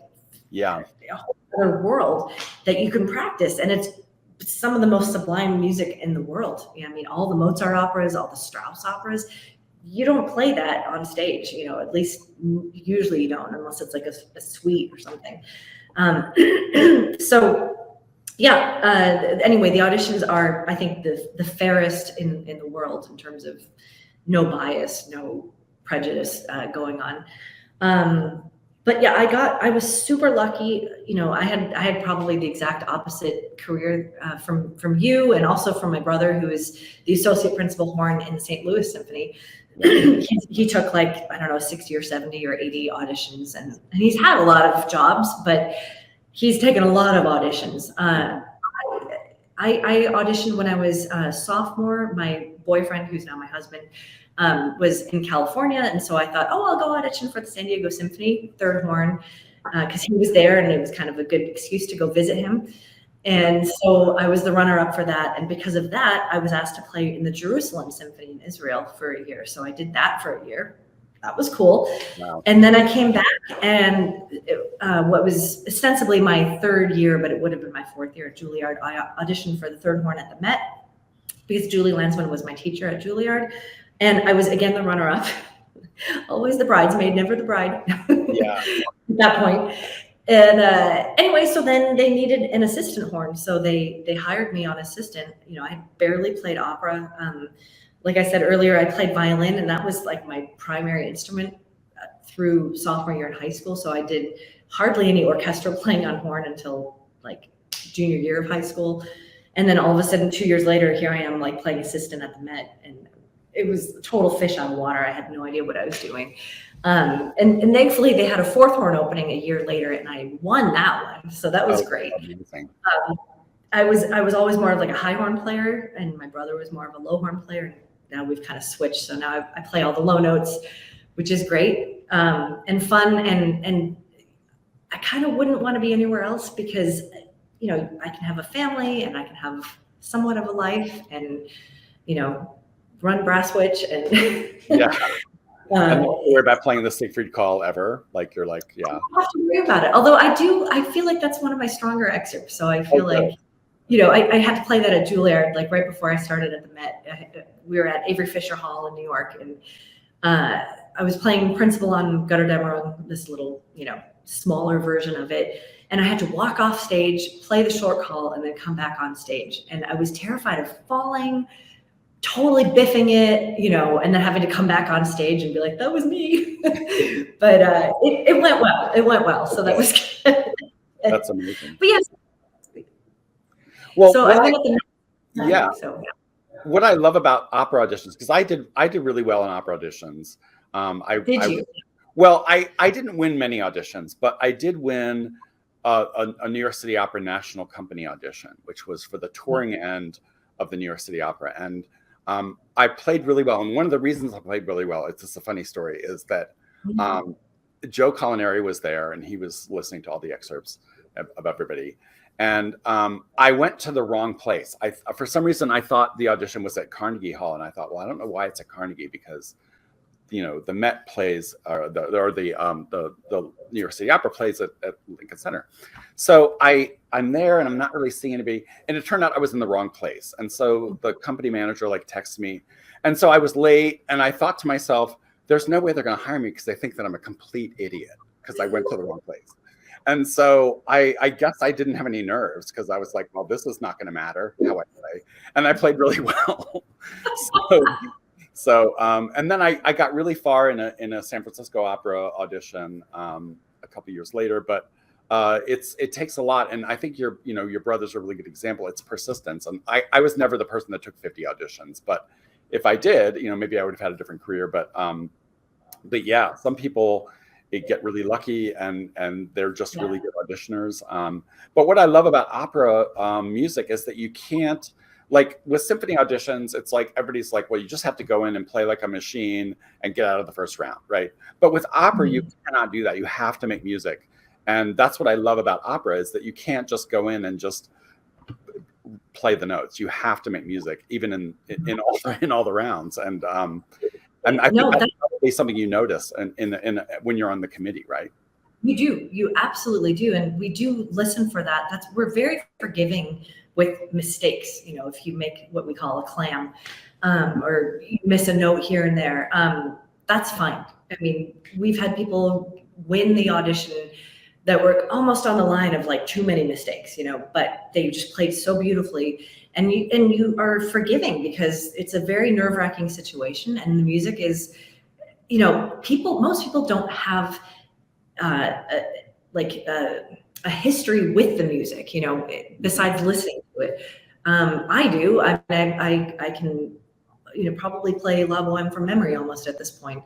Speaker 2: a whole other world that you can practice. And it's some of the most sublime music in the world. I mean, all the Mozart operas, all the Strauss operas, you don't play that on stage, you know, at least usually you don't, unless it's like a suite or something. So yeah, anyway, the auditions are, I think, the fairest in the world in terms of no bias, no prejudice going on. But yeah, I was super lucky. You know, I had probably the exact opposite career from you, and also from my brother, who is the associate principal horn in the St. Louis Symphony. He took like, I don't know, 60 or 70 or 80 auditions, and he's had a lot of jobs, but he's taken a lot of auditions. I auditioned when I was a sophomore. My boyfriend, who's now my husband, was in California. And so I thought, oh, I'll go audition for the San Diego Symphony, third horn, because he was there and it was kind of a good excuse to go visit him. And so I was the runner-up for that. And because of that, I was asked to play in the Jerusalem Symphony in Israel for a year. So I did that for a year. That was cool. Wow. And then I came back, and what was ostensibly my third year, but it would have been my fourth year at Juilliard, I auditioned for the third horn at the Met, because Julie Landsman was my teacher at Juilliard. And I was, again, the runner-up. Always the bridesmaid, never the bride. Yeah. At that point. And anyway, so then they needed an assistant horn. So they hired me on assistant. You know, I barely played opera. Like I said earlier, I played violin, and that was like my primary instrument through sophomore year in high school. So I did hardly any orchestral playing on horn until like junior year of high school. And then all of a sudden, 2 years later, here I am like playing assistant at the Met. And it was a total fish out of water. I had no idea what I was doing. And thankfully they had a fourth horn opening a year later, and I won that one. So that was great. I was always more of like a high horn player, and my brother was more of a low horn player. And now we've kind of switched. So now I play all the low notes, which is great and fun. And I kind of wouldn't want to be anywhere else, because, you know, I can have a family and I can have somewhat of a life, and, you know, run Brasswitch and
Speaker 1: yeah. I'm not worried about playing the Siegfried call ever. Like, you're like, yeah. I don't
Speaker 2: have to worry about it. Although I feel like that's one of my stronger excerpts. So I feel like, you know, I had to play that at Juilliard, like right before I started at the Met. We were at Avery Fisher Hall in New York, and I was playing principal on Götterdämmerung, this little, you know, smaller version of it. And I had to walk off stage, play the short call, and then come back on stage. And I was terrified of falling, totally biffing it, you know, and then having to come back on stage and be like, that was me. But it went well. It went well. So that was good.
Speaker 1: That's amazing.
Speaker 2: But yes.
Speaker 1: Well,
Speaker 2: so I've been at the
Speaker 1: yeah. So yeah. What I love about opera auditions, because I did really well in opera auditions.
Speaker 2: Did you?
Speaker 1: Well, I didn't win many auditions, but I did win a New York City Opera National Company audition, which was for the touring end of the New York City Opera. And I played really well. And one of the reasons I played really well, it's just a funny story, is that Joe Culinary was there, and he was listening to all the excerpts of everybody. And I went to the wrong place. For some reason, I thought the audition was at Carnegie Hall. And I thought, well, I don't know why it's at Carnegie, because, you know, the Met plays, or the New York City Opera plays at Lincoln Center. So I'm there, and I'm not really seeing anybody. And it turned out I was in the wrong place. And so the company manager like texted me. And so I was late, and I thought to myself, there's no way they're going to hire me, because they think that I'm a complete idiot because I went to the wrong place. And so I guess I didn't have any nerves, because I was like, well, this is not going to matter how I play. And I played really well. So and then I got really far in a San Francisco Opera audition a couple years later. But it takes a lot. And I think your brother's a really good example. It's persistence. And I was never the person that took 50 auditions, but if I did, maybe I would have had a different career. But yeah, some people get really lucky and they're just really good auditioners. But what I love about opera music is that you can't, like with symphony auditions, it's like everybody's like, well, you just have to go in and play like a machine and get out of the first round, right? But with opera, you cannot do that. You have to make music. And that's what I love about opera, is that you can't just go in and just play the notes. You have to make music, even in all the rounds. And I think that's probably something you notice in when you're on the committee, right?
Speaker 2: You absolutely do. And we do listen for that. We're very forgiving with mistakes. If you make what we call a clam, or you miss a note here and there, that's fine. I mean, we've had people win the audition that were almost on the line of like too many mistakes, but they just played so beautifully. And you are forgiving, because it's a very nerve-wracking situation, and the music is, most people don't have a history with the music, besides listening to it. I do. I can, probably play La Boheme from memory almost at this point.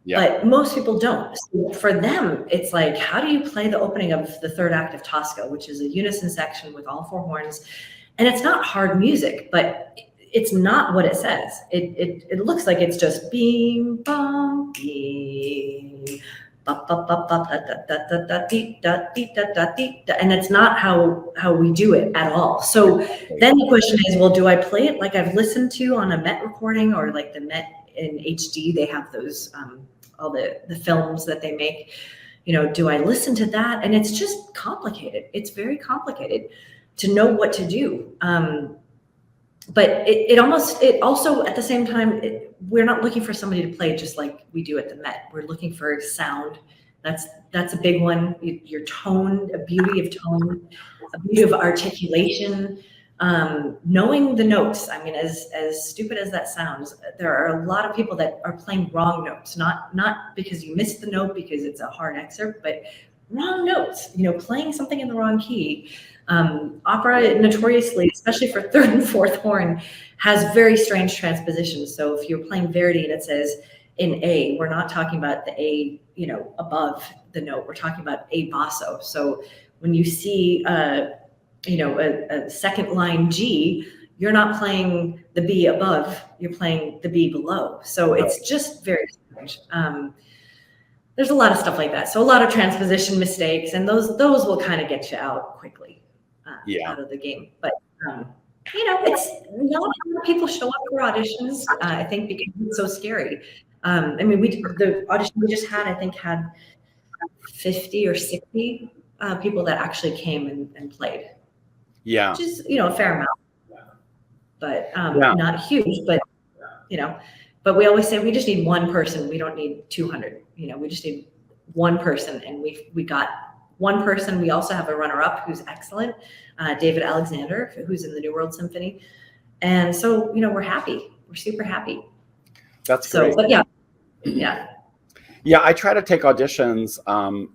Speaker 2: Yeah. But most people don't. So for them, it's like, how do you play the opening of the third act of Tosca, which is a unison section with all four horns? And it's not hard music, but it's not what it says. It looks like it's just beam, bum, beam, and it's not how we do it at all. So then the question is, well, do I play it like I've listened to on a Met recording, or like the Met in HD? They have those all the films that they make. Do I listen to that? And it's just complicated. It's very complicated to know what to do. But it also at the same time, we're not looking for somebody to play just like we do at the Met. We're looking for sound. That's a big one. Your tone, a beauty of tone, a beauty of articulation, knowing the notes. I mean, as stupid as that sounds, there are a lot of people that are playing wrong notes, not because you missed the note because it's a hard excerpt, but wrong notes, playing something in the wrong key. Opera notoriously, especially for third and fourth horn, has very strange transpositions. So if you're playing Verdi and it says in A, we're not talking about the A, above the note. We're talking about A basso. So when you see, a second line G, you're not playing the B above, you're playing the B below. So it's just very strange. There's a lot of stuff like that. So a lot of transposition mistakes, and those will kind of get you out quickly. Out of the game. But it's not a lot of people show up for auditions, I think, because it's so scary. I mean, the audition we just had, I think, had 50 or 60 people that actually came and played. Yeah. Which is, a fair amount. But not huge, but but we always say we just need one person. We don't need 200. We just need one person, and we got one person. We also have a runner-up who's excellent, David Alexander, who's in the New World Symphony. And so, we're happy. We're super happy.
Speaker 1: That's great.
Speaker 2: But yeah.
Speaker 1: Yeah, I try to take auditions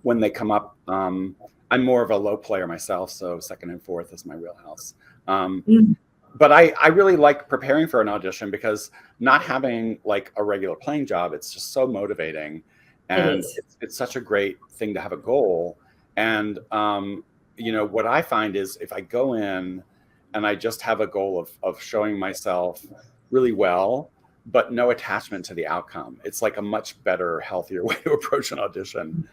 Speaker 1: when they come up. I'm more of a low player myself, so second and fourth is my wheelhouse. But I really like preparing for an audition, because not having like a regular playing job, it's just so motivating. And it's such a great thing to have a goal. And, what I find is if I go in and I just have a goal of showing myself really well, but no attachment to the outcome, it's like a much better, healthier way to approach an audition.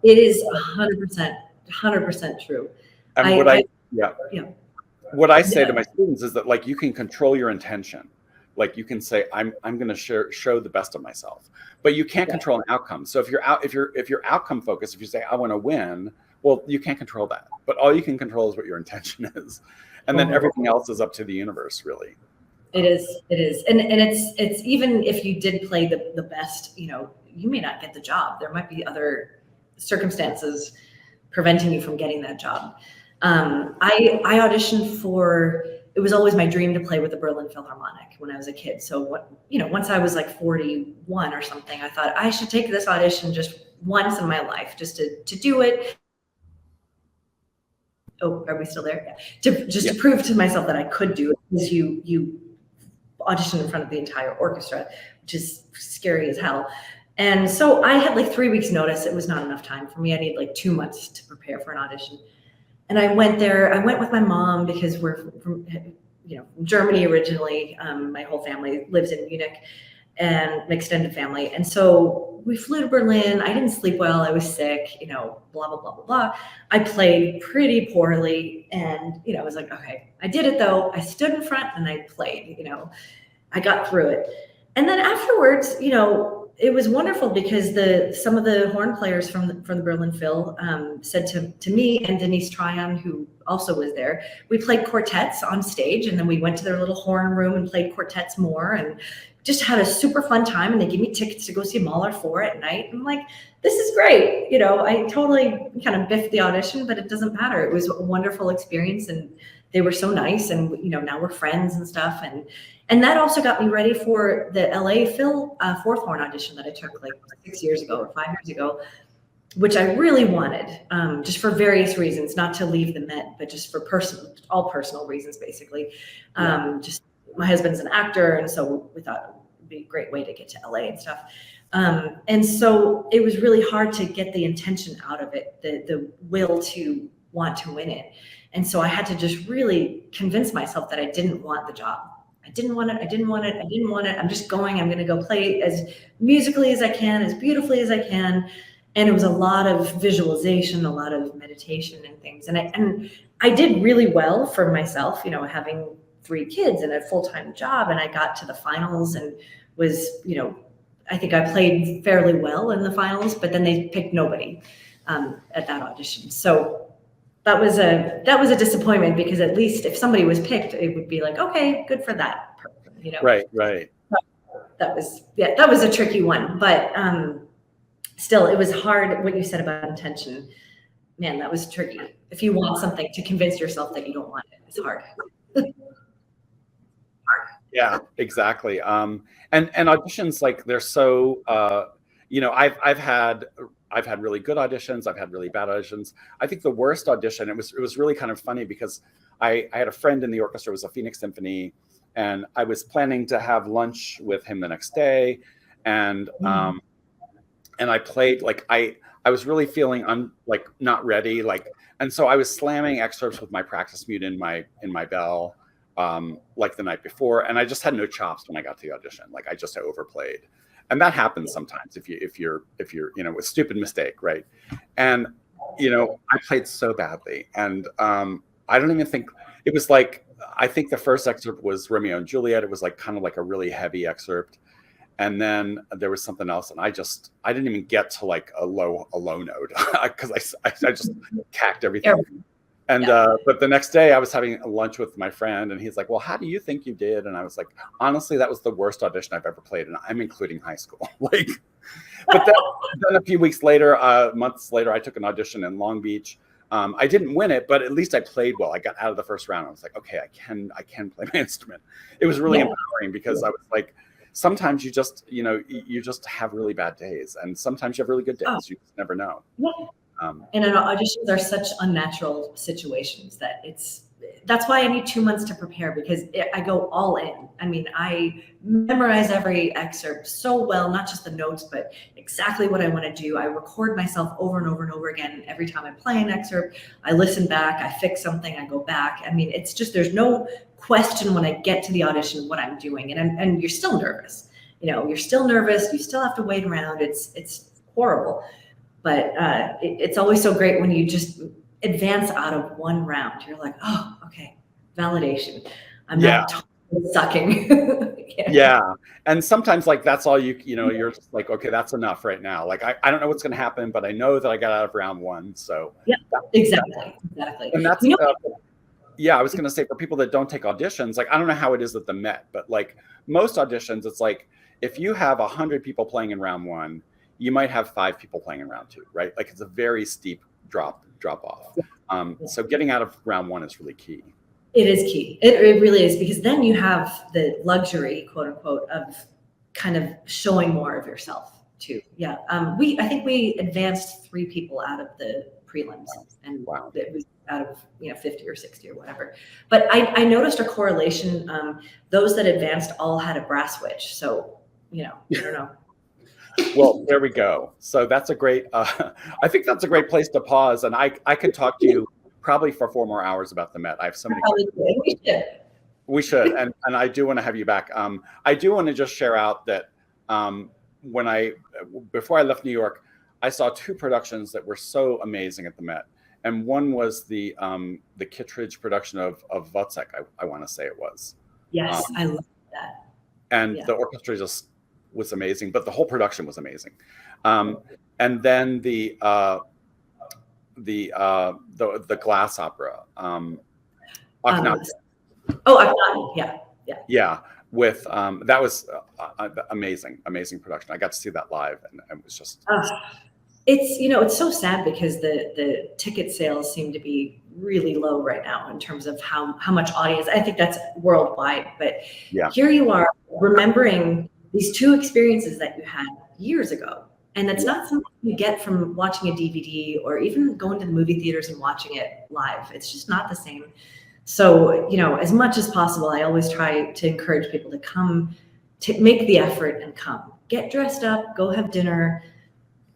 Speaker 2: It is 100% true.
Speaker 1: And what I say to my students is that, like, you can control your intention. Like, you can say, I'm going to show the best of myself, but you can't control an outcome. So if you're outcome focused, if you say, I want to win, well, you can't control that. But all you can control is what your intention is. And then everything else is up to the universe, really.
Speaker 2: It is. And it's even if you did play the best, you may not get the job. There might be other circumstances preventing you from getting that job. I auditioned for, it was always my dream to play with the Berlin Philharmonic when I was a kid. So once I was like 41 or something, I thought I should take this audition just once in my life, just to do it. Oh, are we still there? Yeah. To prove to myself that I could do it, because you audition in front of the entire orchestra, which is scary as hell. And so I had like 3 weeks notice. It was not enough time for me. I needed like 2 months to prepare for an audition. And I went there. I went with my mom because we're from, Germany originally. My whole family lives in Munich, and an extended family. And so we flew to Berlin. I didn't sleep well. I was sick, blah, blah, blah, blah, blah. I played pretty poorly. And, I was like, okay, I did it though. I stood in front and I played, I got through it. And then afterwards, it was wonderful because some of the horn players from the Berlin Phil said to me and Denise Tryon, who also was there, we played quartets on stage, and then we went to their little horn room and played quartets more, and just had a super fun time. And they gave me tickets to go see Mahler 4 at night. I'm like, this is great. I totally kind of biffed the audition, but it doesn't matter. It was a wonderful experience, and they were so nice, and now we're friends and stuff. And that also got me ready for the LA Phil fourth horn audition that I took like 6 years ago or 5 years ago, which I really wanted, just for various reasons, not to leave the Met, but just for all personal reasons, basically. Just my husband's an actor, and so we thought it would be a great way to get to LA and stuff. And so it was really hard to get the intention out of it, the will to want to win it. And so I had to just really convince myself that I didn't want the job. I didn't want it. I'm just going. I'm going to go play as musically as I can, as beautifully as I can. And it was a lot of visualization, a lot of meditation and things. And I did really well for myself, having 3 kids and a full-time job. And I got to the finals and was, I think I played fairly well in the finals, but then they picked nobody at that audition. So that was a disappointment, because at least if somebody was picked, it would be like, okay, good for that person,
Speaker 1: Right.
Speaker 2: That was a tricky one, but still, it was hard. What you said about intention, man, that was tricky. If you want something, to convince yourself that you don't want it, it's hard.
Speaker 1: Yeah, exactly. And auditions, like, they're so, I've had really good auditions. I've had really bad auditions. I think the worst audition, it was really kind of funny, because I had a friend in the orchestra. It was a Phoenix Symphony, and I was planning to have lunch with him the next day. And I played, like, I was really feeling not ready. And so I was slamming excerpts with my practice mute in my bell, like the night before. And I just had no chops when I got to the audition. Like, I just overplayed. And that happens sometimes if you're a stupid mistake, right? And I played so badly, and I don't even think it was like, I think the first excerpt was Romeo and Juliet. It was like kind of like a really heavy excerpt, and then there was something else, and I didn't even get to like a low note because I just cacked everything. And but the next day I was having lunch with my friend, and he's like, well, how do you think you did? And I was like, honestly, that was the worst audition I've ever played, and I'm including high school. But then a few weeks later, months later, I took an audition in Long Beach. I didn't win it, but at least I played well. I got out of the first round. I was like, okay, I can play my instrument. It was really empowering, because I was like, sometimes you just have really bad days, and sometimes you have really good days. You just never know.
Speaker 2: And auditions are such unnatural situations that's why I need 2 months to prepare, because I go all in. I mean, I memorize every excerpt so well, not just the notes, but exactly what I want to do. I record myself over and over and over again. Every time I play an excerpt, I listen back, I fix something, I go back. I mean, it's just, there's no question when I get to the audition what I'm doing. And you're still nervous. You're still nervous. You still have to wait around. It's horrible. But it's always so great when you just advance out of one round. You're like, oh, okay, validation. I'm not totally sucking.
Speaker 1: Yeah. And sometimes, like, that's all you're just like, okay, that's enough right now. Like, I don't know what's going to happen, but I know that I got out of round 1. So
Speaker 2: yeah, exactly. And
Speaker 1: that's, I was going to say, for people that don't take auditions, like, I don't know how it is at the Met, but like most auditions, it's like, if you have 100 people playing in round 1, you might have 5 people playing in round 2, right? Like, it's a very steep drop off. So getting out of round 1 is really key.
Speaker 2: It is key. It really is, because then you have the luxury, quote unquote, of kind of showing more of yourself. too. Yeah. I think we advanced 3 people out of the prelims, and
Speaker 1: Wow.
Speaker 2: it was out of 50 or 60 or whatever. But I noticed a correlation. Those that advanced all had a brass switch. So I don't know.
Speaker 1: Well, there we go. So that's a great. I think that's a great place to pause, and I could talk to you probably for 4 more hours about the Met. I have so many questions. We should, and I do want to have you back. I do want to just share out that before I left New York, I saw 2 productions that were so amazing at the Met, and one was the Kittredge production of Wozzeck. I want to say it was.
Speaker 2: Yes, I love that.
Speaker 1: And the orchestra just was amazing, but the whole production was amazing. And then the glass opera, Akhenaten.
Speaker 2: Akhenaten,
Speaker 1: yeah. With that was amazing production. I got to see that live, and it was just.
Speaker 2: It's so sad because the ticket sales seem to be really low right now in terms of how much audience. I think that's worldwide, but here you are remembering these 2 experiences that you had years ago. And that's not something you get from watching a DVD or even going to the movie theaters and watching it live. It's just not the same. So, as much as possible, I always try to encourage people to come, to make the effort and come. Get dressed up, go have dinner,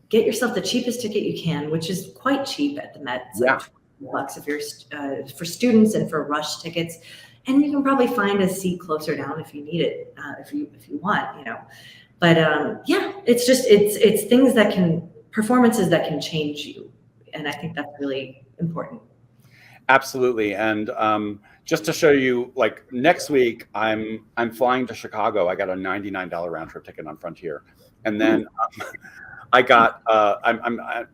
Speaker 2: get yourself the cheapest ticket you can, which is quite cheap at the Met. It's like $20 if you're for students and for rush tickets. And you can probably find a seat closer down if you need it, if you want, But it's things performances that can change you, and I think that's really important.
Speaker 1: Absolutely, and just to show you, like next week, I'm flying to Chicago. I got a $99 round trip ticket on Frontier, and then I got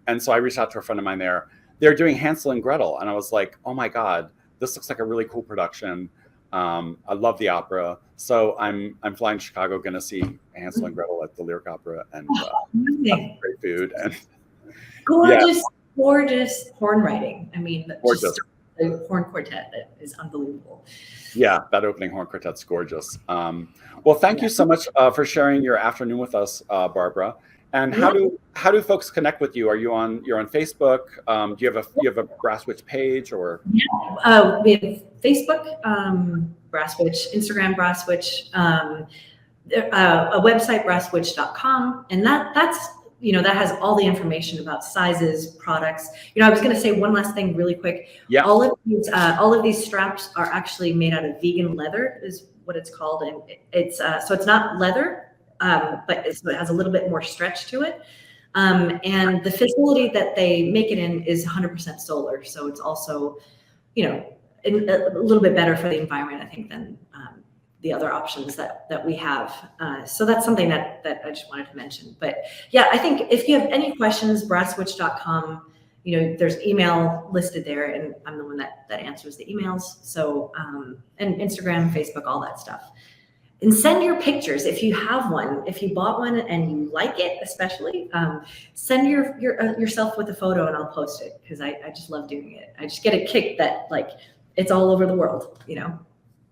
Speaker 1: and so I reached out to a friend of mine there. They're doing Hansel and Gretel, and I was like, oh my God, this looks like a really cool production. I love the opera, so I'm flying to Chicago, going to see Hansel and Gretel at the Lyric Opera, and great food and
Speaker 2: gorgeous horn writing. I mean,
Speaker 1: gorgeous.
Speaker 2: Just the horn quartet that is unbelievable.
Speaker 1: Yeah, that opening horn quartet's gorgeous. Well, thank you so much for sharing your afternoon with us, Barbara. And how do folks connect with you? You're on Facebook? Do you have a Brasswitch page or?
Speaker 2: Yeah, we have Facebook, Brasswitch, Instagram Brasswitch, a website brasswitch.com, and that's that has all the information about sizes, products. I was going to say one last thing really quick.
Speaker 1: Yeah.
Speaker 2: All of these straps are actually made out of vegan leather, is what it's called, and it's so it's not leather. But it has a little bit more stretch to it. And the facility that they make it in is 100% solar. So it's also, a little bit better for the environment, I think, than the other options that we have. So that's something that I just wanted to mention. But yeah, I think if you have any questions, brasswitch.com, there's email listed there, and I'm the one that answers the emails. So, and Instagram, Facebook, all that stuff. And send your pictures if you have one. If you bought one and you like it, especially, send yourself with a photo and I'll post it, because I just love doing it. I just get a kick that it's all over the world,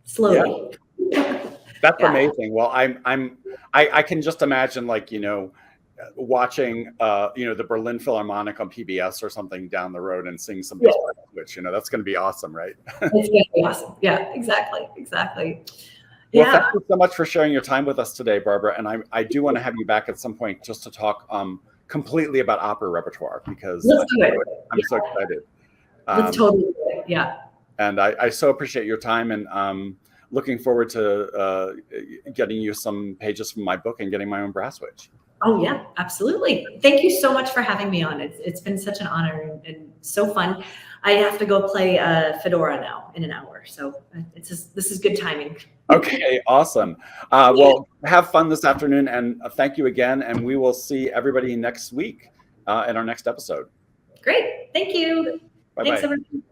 Speaker 2: slowly.
Speaker 1: Yeah. That's amazing. Well, I can just imagine watching the Berlin Philharmonic on PBS or something down the road and seeing some which that's going to be awesome, right?
Speaker 2: It's going to be awesome. Yeah, exactly.
Speaker 1: Well, thank you so much for sharing your time with us today, Barbara. And I do want to have you back at some point just to talk completely about opera repertoire, because I'm so excited.
Speaker 2: Let's totally do it. Yeah.
Speaker 1: And I so appreciate your time, and looking forward to getting you some pages from my book and getting my own Brasswitch.
Speaker 2: Oh yeah, absolutely. Thank you so much for having me on. It's been such an honor and so fun. I have to go play Fedora now in an hour, so this is good timing.
Speaker 1: Okay, awesome. Well, have fun this afternoon, and thank you again. And we will see everybody next week in our next episode.
Speaker 2: Great. Thank you.
Speaker 1: Bye-bye.
Speaker 2: Thanks, everyone.